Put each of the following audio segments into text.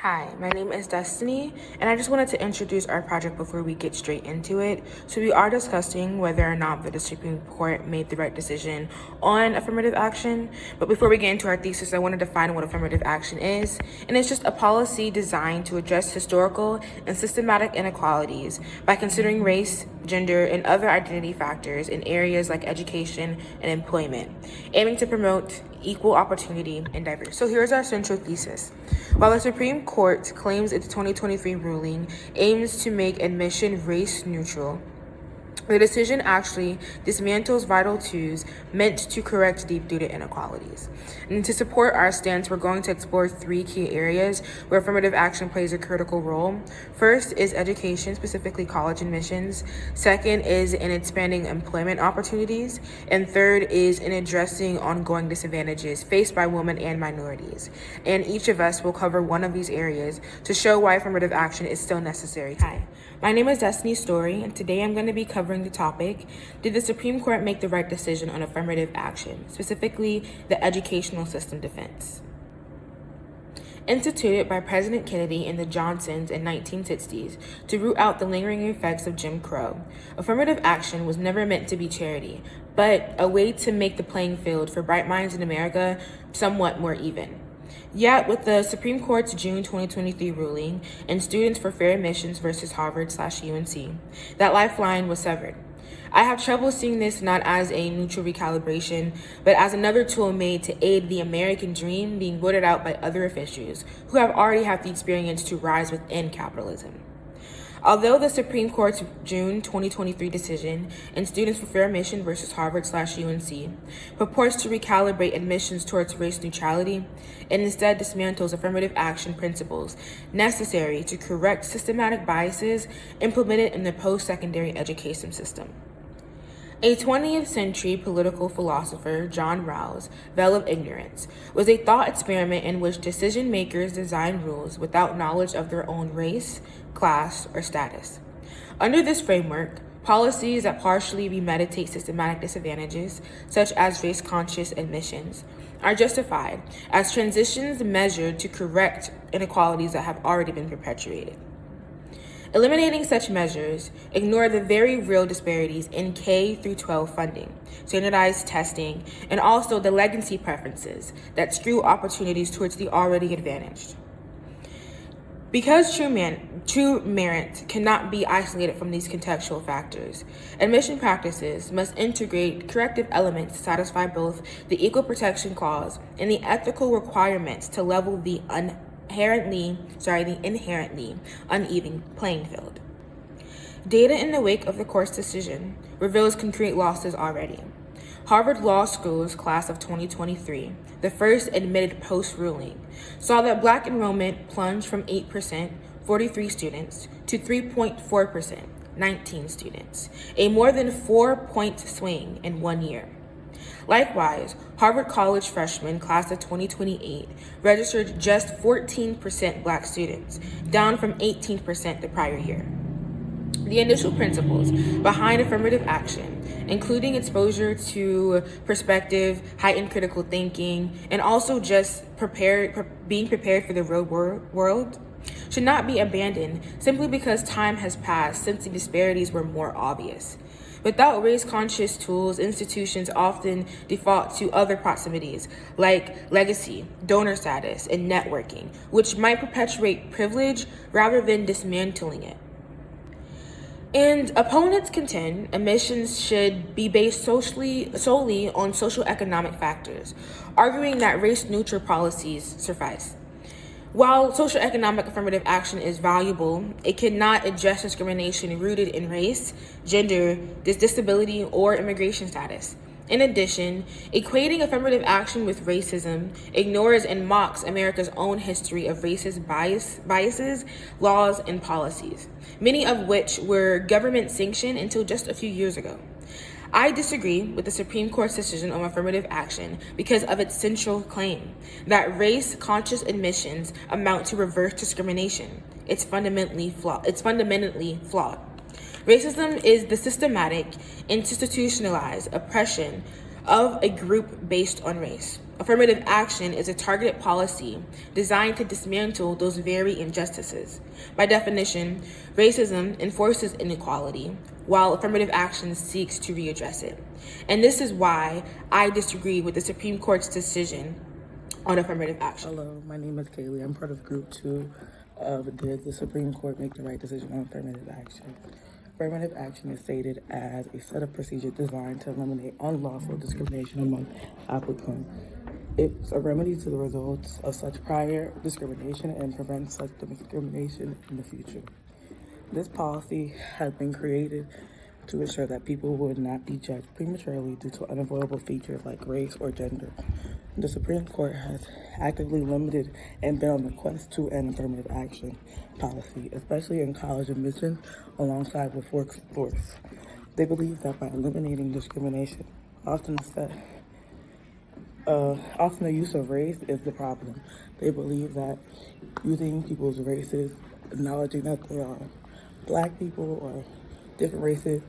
Hi, my name is Destiny, and I just wanted to introduce our project before we get straight into it. So we are discussing whether or not the Supreme Court made the right decision on affirmative action. But before we get into our thesis, I want to define what affirmative action is. And it's just a policy designed to address historical and systematic inequalities by considering race, gender, and other identity factors in areas like education and employment, aiming to promote equal opportunity and diversity. So here's our central thesis. While the Supreme Court claims its 2023 ruling aims to make admission race neutral, the decision actually dismantles vital tools meant to correct deep-rooted inequalities. And to support our stance, we're going to explore three key areas where affirmative action plays a critical role. First is education, specifically college admissions. Second is in expanding employment opportunities. And third is in addressing ongoing disadvantages faced by women and minorities. And each of us will cover one of these areas to show why affirmative action is still necessary today. Hi, my name is Destiny Story, and today I'm going to be covering the topic, did the Supreme Court make the right decision on affirmative action, specifically the educational system defense? Instituted by President Kennedy and the Johnsons in 1960s to root out the lingering effects of Jim Crow, affirmative action was never meant to be charity, but a way to make the playing field for bright minds in America somewhat more even. Yet, with the Supreme Court's June 2023 ruling and Students for Fair Admissions versus Harvard/UNC, that lifeline was severed. I have trouble seeing this not as a neutral recalibration, but as another tool made to aid the American dream being voted out by other officials who have already had the experience to rise within capitalism. Although the Supreme Court's June 2023 decision in Students for Fair Admission versus Harvard/UNC purports to recalibrate admissions towards race neutrality, it instead dismantles affirmative action principles necessary to correct systematic biases implemented in the post-secondary education system. A 20th century political philosopher, John Rawls' Veil of Ignorance, was a thought experiment in which decision makers designed rules without knowledge of their own race, class, or status. Under this framework, policies that partially remediate systematic disadvantages, such as race-conscious admissions, are justified as transitions measured to correct inequalities that have already been perpetuated. Eliminating such measures ignore the very real disparities in K-12 funding, standardized testing, and also the legacy preferences that skew opportunities towards the already advantaged. Because true merit cannot be isolated from these contextual factors, admission practices must integrate corrective elements to satisfy both the Equal Protection Clause and the ethical requirements to level the inherently uneven playing field. Data in the wake of the court's decision reveals concrete losses already. Harvard Law School's class of 2023, the first admitted post-ruling, saw that Black enrollment plunged from 8%, 43 students, to 3.4%, 19 students, a more than 4-point swing in 1 year. Likewise, Harvard College freshmen class of 2028 registered just 14% Black students, down from 18% the prior year. The initial principles behind affirmative action, including exposure to perspective, heightened critical thinking, and also just being prepared for the real world, should not be abandoned simply because time has passed since the disparities were more obvious. Without race-conscious tools, institutions often default to other proximities like legacy, donor status, and networking, which might perpetuate privilege rather than dismantling it. And opponents contend admissions should be based solely on social economic factors, arguing that race-neutral policies suffice. While social economic affirmative action is valuable, it cannot address discrimination rooted in race, gender, disability, or immigration status. In addition, equating affirmative action with racism ignores and mocks America's own history of racist biases, laws, and policies, many of which were government sanctioned until just a few years ago. I disagree with the Supreme Court's decision on affirmative action because of its central claim that race-conscious admissions amount to reverse discrimination. It's fundamentally flawed. Racism is the systematic, institutionalized oppression of a group based on race. Affirmative action is a targeted policy designed to dismantle those very injustices. By definition, racism enforces inequality, while affirmative action seeks to readdress it. And this is why I disagree with the Supreme Court's decision on affirmative action. Hello, my name is Kaylee. I'm part of Group 2 of Did the Supreme Court Make the Right Decision on Affirmative Action? Affirmative action is stated as a set of procedures designed to eliminate unlawful discrimination among applicants. It's a remedy to the results of such prior discrimination and prevents such discrimination in the future. This policy has been created to ensure that people would not be judged prematurely due to unavoidable features like race or gender. The Supreme Court has actively limited and been on the quest to end affirmative action policy, especially in college admissions alongside with workforce. They believe that by eliminating discrimination, often the use of race is the problem. They believe that using people's races, acknowledging that there are black people or different races,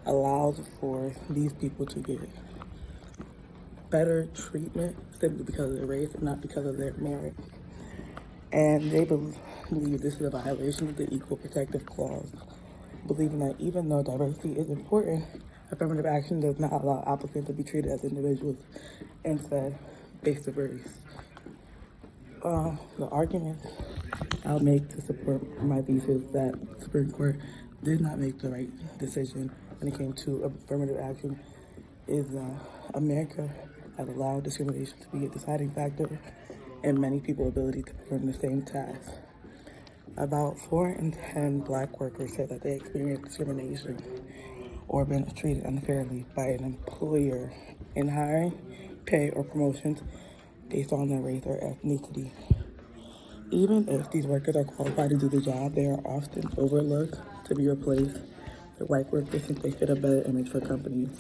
allows for these people to get better treatment simply because of their race and not because of their merit. And they believe this is a violation of the Equal Protective Clause, believing that even though diversity is important, affirmative action does not allow applicants to be treated as individuals, instead based on race. The argument I'll make to support my thesis that the Supreme Court did not make the right decision when it came to affirmative action is America has allowed discrimination to be a deciding factor in many people's ability to perform the same task. About 4 in 10 black workers say that they experienced discrimination or been treated unfairly by an employer in hiring, pay, or promotions based on their race or ethnicity. Even if these workers are qualified to do the job, they are often overlooked to be replaced with white workers since they fit a better image for companies.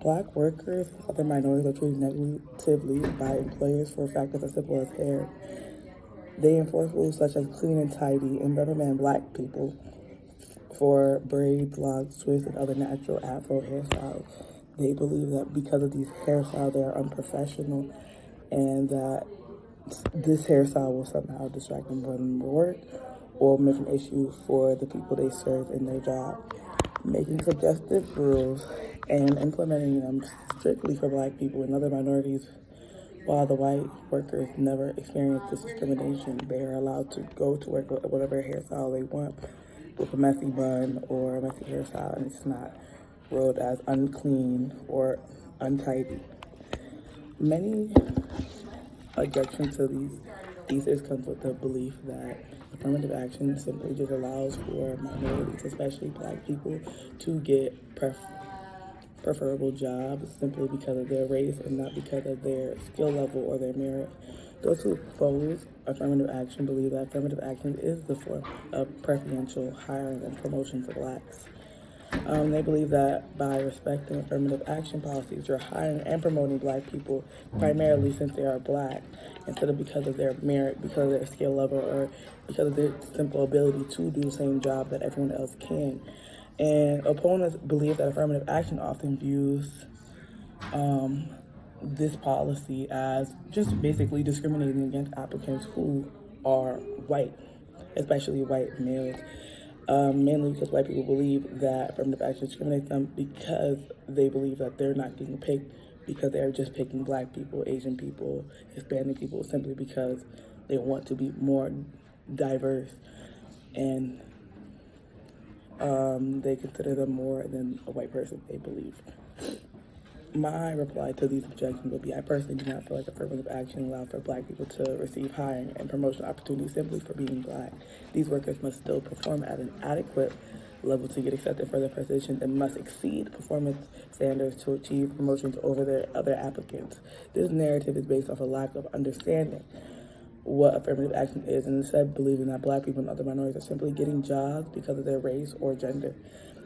Black workers and other minorities are treated negatively by employers for factors as simple as hair. They enforce rules such as clean and tidy and reprimand black people for braids, locks, twists, and other natural afro hairstyles. They believe that because of these hairstyles, they are unprofessional and that this hairstyle will somehow distract them from work or make an issue for the people they serve in their job. Making suggestive rules and implementing them strictly for black people and other minorities, while the white workers never experience this discrimination. They are allowed to go to work with whatever hairstyle they want with a messy bun or a messy hairstyle, and it's not ruled as unclean or untidy. Many objections to these theses comes with the belief that affirmative action simply just allows for minorities, especially black people, to get preferable jobs simply because of their race and not because of their skill level or their merit. Those who oppose affirmative action believe that affirmative action is the form of preferential hiring and promotion for blacks. They believe that by respecting affirmative action policies, you're hiring and promoting black people primarily since they are black, instead of because of their merit, because of their skill level, or because of their simple ability to do the same job that everyone else can. And opponents believe that affirmative action often views this policy as just basically discriminating against applicants who are white, especially white males. Mainly because white people believe that affirmative action discriminates them because they believe that they're not getting picked because they're just picking black people, Asian people, Hispanic people, simply because they want to be more diverse and they consider them more than a white person, they believe. My reply to these objections would be, I personally do not feel like affirmative action allows for black people to receive hiring and promotion opportunities simply for being black. These workers must still perform at an adequate level to get accepted for their positions and must exceed performance standards to achieve promotions over their other applicants. This narrative is based off a lack of understanding what affirmative action is, and instead believing that black people and other minorities are simply getting jobs because of their race or gender.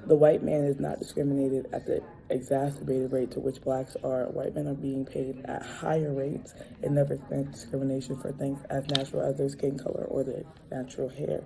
The white man is not discriminated at the exacerbated rate to which blacks are. White men are being paid at higher rates and never experience discrimination for things as natural as their skin color or their natural hair.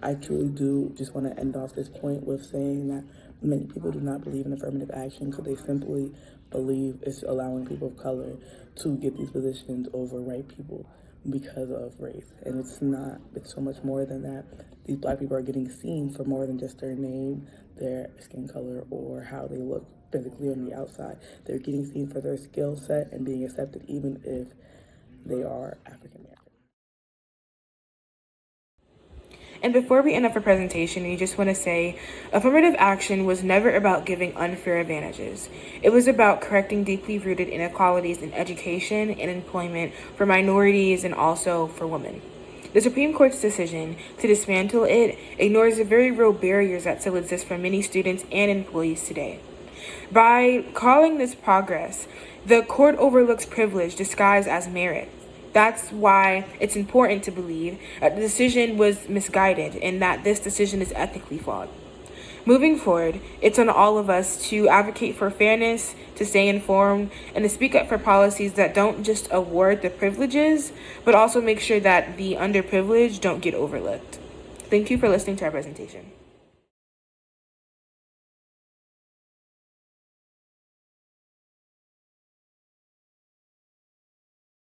I truly do just want to end off this point with saying that many people do not believe in affirmative action because they simply believe it's allowing people of color to get these positions over white people because of race. And it's not, it's so much more than that. These black people are getting seen for more than just their name, their skin color, or how they look physically on the outside. They're getting seen for their skill set and being accepted even if they are African American. And before we end up our presentation, we just want to say affirmative action was never about giving unfair advantages. It was about correcting deeply rooted inequalities in education and employment for minorities and also for women. The Supreme Court's decision to dismantle it ignores the very real barriers that still exist for many students and employees today. By calling this progress, the court overlooks privilege disguised as merit. That's why it's important to believe that the decision was misguided and that this decision is ethically flawed. Moving forward, it's on all of us to advocate for fairness, to stay informed, and to speak up for policies that don't just award the privileges, but also make sure that the underprivileged don't get overlooked. Thank you for listening to our presentation.